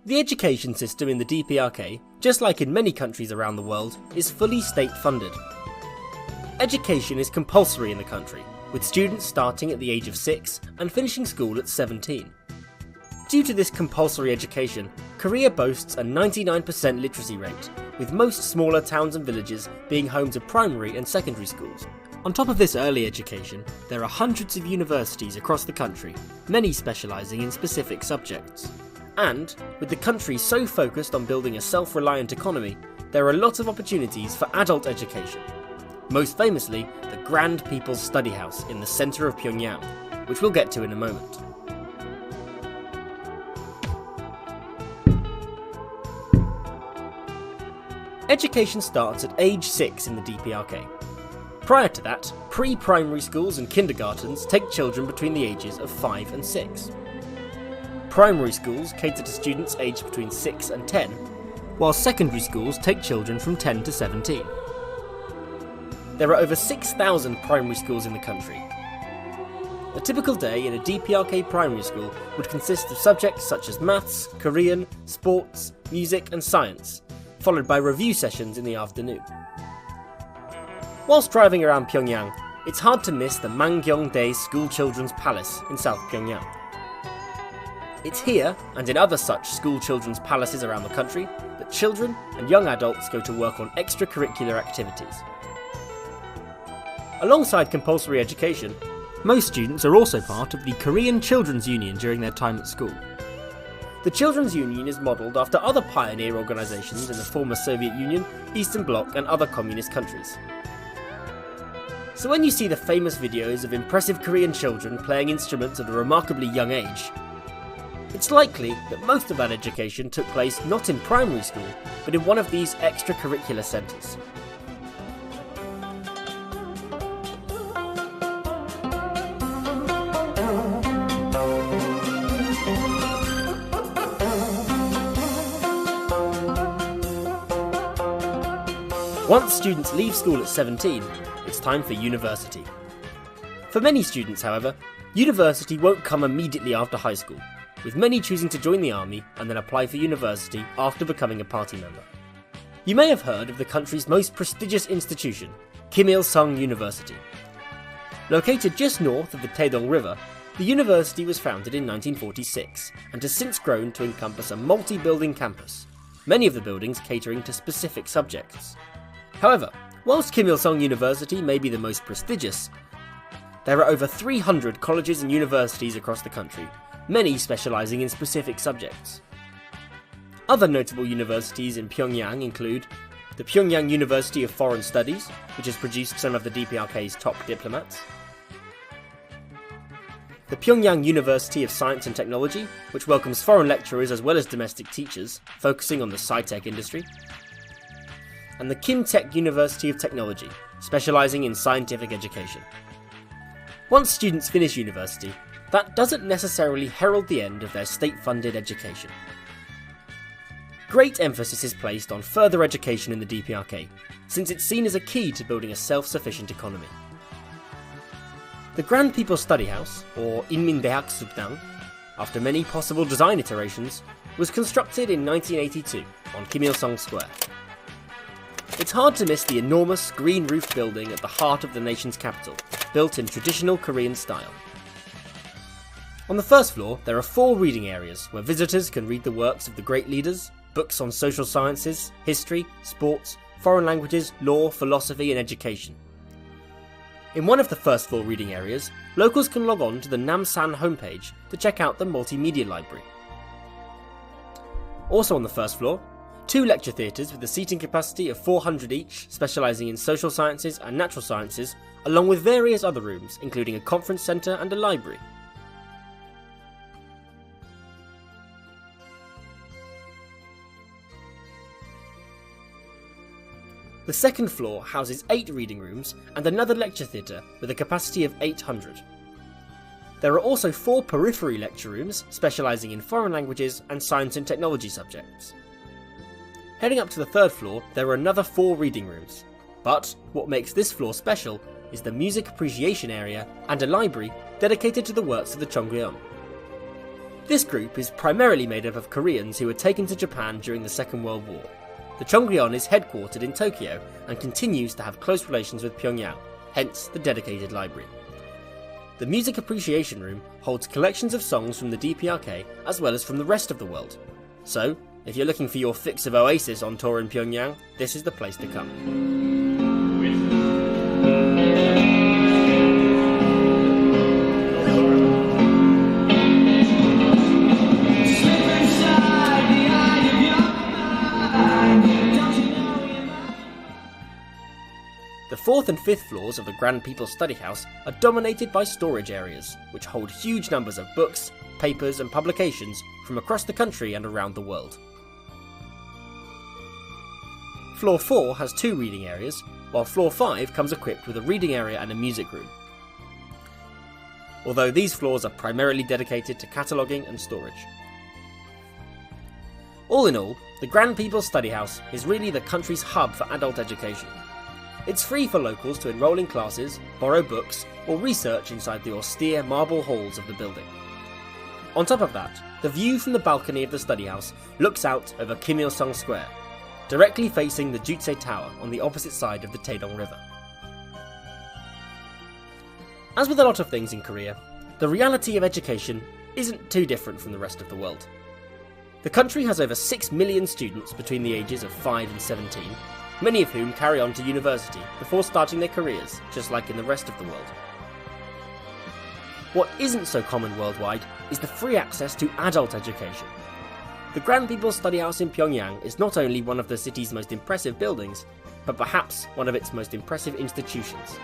The education system in the DPRK, just like in many countries around the world, is fully state-funded. Education is compulsory in the country, with students starting at the age of 6 and finishing school at 17. Due to this compulsory education, Korea boasts a 99% literacy rate, with most smaller towns and villages being home to primary and secondary schools. On top of this early education, there are hundreds of universities across the country, many specialising in specific subjects. And, with the country so focused on building a self-reliant economy, there are a lot of opportunities for adult education. Most famously, the Grand People's Study House in the centre of Pyongyang, which we'll get to in a moment. Education starts at age 6 in the DPRK. Prior to that, pre-primary schools and kindergartens take children between the ages of 5 and 6. Primary schools cater to students aged between 6 and 10, while secondary schools take children from 10 to 17. There are over 6,000 primary schools in the country. A typical day in a DPRK primary school would consist of subjects such as maths, Korean, sports, music and science, followed by review sessions in the afternoon. Whilst driving around Pyongyang, it's hard to miss the Mangyongdae School Children's Palace in South Pyongyang. It's here, and in other such school children's palaces around the country, that children and young adults go to work on extracurricular activities. Alongside compulsory education, most students are also part of the Korean Children's Union during their time at school. The Children's Union is modelled after other pioneer organisations in the former Soviet Union, Eastern Bloc and other communist countries. So when you see the famous videos of impressive Korean children playing instruments at a remarkably young age, it's likely that most of that education took place not in primary school, but in one of these extracurricular centres. Once students leave school at 17, it's time for university. For many students, however, university won't come immediately after high school, with many choosing to join the army and then apply for university after becoming a party member. You may have heard of the country's most prestigious institution, Kim Il-sung University. Located just north of the Taedong River, the university was founded in 1946 and has since grown to encompass a multi-building campus, many of the buildings catering to specific subjects. However, whilst Kim Il-sung University may be the most prestigious, there are over 300 colleges and universities across the country, many specialising in specific subjects. Other notable universities in Pyongyang include the Pyongyang University of Foreign Studies, which has produced some of the DPRK's top diplomats, the Pyongyang University of Science and Technology, which welcomes foreign lecturers as well as domestic teachers, focusing on the sci-tech industry, and the Kim Tech University of Technology, specialising in scientific education. Once students finish university, that doesn't necessarily herald the end of their state-funded education. Great emphasis is placed on further education in the DPRK, since it's seen as a key to building a self-sufficient economy. The Grand People's Study House, or Inmindaehak Sukdang, after many possible design iterations, was constructed in 1982 on Kim Il-sung Square. It's hard to miss the enormous green-roofed building at the heart of the nation's capital, built in traditional Korean style. On the first floor, there are 4 reading areas where visitors can read the works of the great leaders, books on social sciences, history, sports, foreign languages, law, philosophy and education. In one of the first 4 reading areas, locals can log on to the Namsan homepage to check out the multimedia library. Also on the first floor, 2 lecture theatres with a seating capacity of 400 each, specialising in social sciences and natural sciences, along with various other rooms, including a conference centre and a library. The second floor houses 8 reading rooms and another lecture theatre with a capacity of 800. There are also 4 periphery lecture rooms, specialising in foreign languages and science and technology subjects. Heading up to the third floor, there are another 4 reading rooms. But what makes this floor special is the music appreciation area and a library dedicated to the works of the Jong-un. This group is primarily made up of Koreans who were taken to Japan during the Second World War. The Chonggyeon is headquartered in Tokyo and continues to have close relations with Pyongyang, hence the dedicated library. The Music Appreciation Room holds collections of songs from the DPRK as well as from the rest of the world. So, if you're looking for your fix of Oasis on tour in Pyongyang, this is the place to come. The 4th and 5th floors of the Grand People's Study House are dominated by storage areas, which hold huge numbers of books, papers and publications from across the country and around the world. Floor 4 has 2 reading areas, while Floor 5 comes equipped with a reading area and a music room. Although these floors are primarily dedicated to cataloguing and storage. All in all, the Grand People's Study House is really the country's hub for adult education. It's free for locals to enrol in classes, borrow books, or research inside the austere marble halls of the building. On top of that, the view from the balcony of the study house looks out over Kim Il-sung Square, directly facing the Juche Tower on the opposite side of the Taedong River. As with a lot of things in Korea, the reality of education isn't too different from the rest of the world. The country has over 6 million students between the ages of 5 and 17, many of whom carry on to university before starting their careers, just like in the rest of the world. What isn't so common worldwide is the free access to adult education. The Grand People's Study House in Pyongyang is not only one of the city's most impressive buildings, but perhaps one of its most impressive institutions.